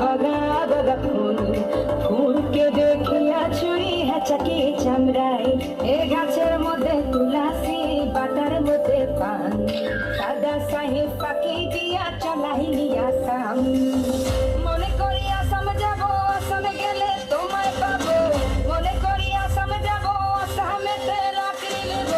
বাগা বাগা ফুল ফুলকে দেখিয়া চুরি হেঁচাকি চামড়াই এ গাছের মধ্যে তুলাসি বাটার মধ্যে পান সাদা সাহেব পাখি দিয়া চলাইলি আসাম মনে করি আসাম যাব আসামে গেলে তোমায় পাবো মনে করি আসাম যাব আসামেতে রাখি নেব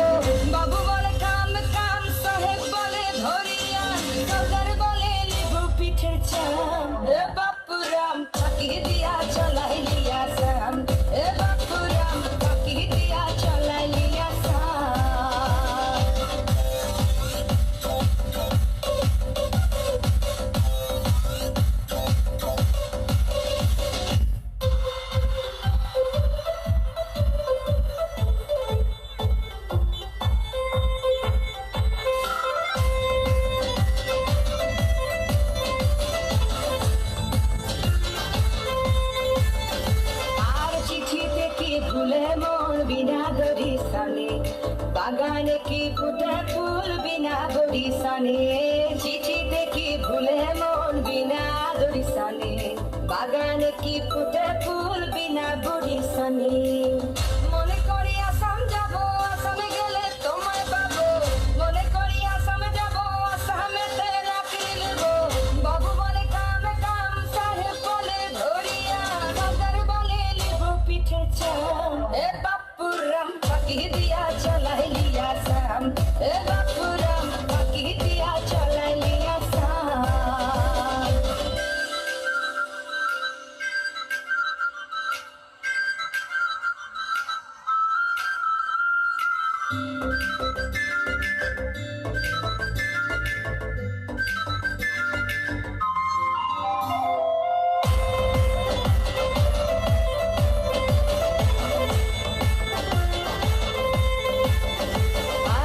বাবু বলে কাম কাম সাহেব বলে ধরিয়া সর্দার বলে লিবু পিঠে চাম এ বাপুরাম পাখি দিয়া চলাইলি আসাম এ বাপুরাম পাখি দিয়া চলাইলি আসাম আর চিঠিতে কি ভুলে মন বিনা দরিশনে বাগানে কি ফুটে ফুল বিনা দরিশনে চিঠিতে কি ভুলে মন বিনা দরিশনে বাগানে কি ফুটে ফুল বিনা দরিশনে মনে করি আসাম যাব আসামে গেলে তোমায় পাবো মনে করি আসাম যাব আসামেতে রাখি নেব বাবু বলে কাম কাম সাহেব বলে ধরিয়া সর্দার বলে লিবু পিঠে চাম এ বাপুরাম পাখি দিয়া চলাইলি আসাম এ বাপুরাম পাখি দিয়া চলাইলি আসাম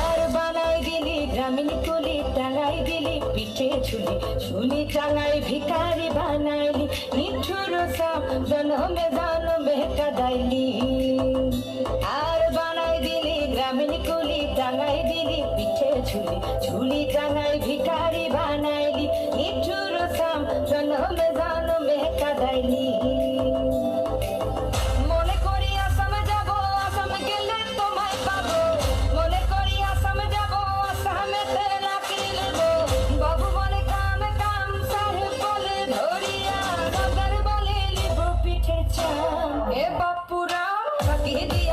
আর বানাই দিলি গ্রামীণ কুলি টাঙাই দিলি পিঠে ঝুলি ঝুলি টাঙাই ভিখারি বানাইলি নিঠুর সাপ জনমে জনমে কাদাইলি আর বানাই দিলি গ্রামীণ কুলি টাঙাই দিলি পিঠে ঝুলি ঝুলি টাঙাই ভিখারি বানাইলি নিঠুর সাপ জনমে জনমে কাদাইলি মনে করি আসাম যাব আসাম গেলে তোমায় পাবো মনে করি আসাম যাব আসামেতে রাখি নেব বাবু বলে কাম কাম সাহেব বলে ধরিয়া সর্দার বলে লিবু পিঠে চাম এ বাপুরাম পাখি দিয়া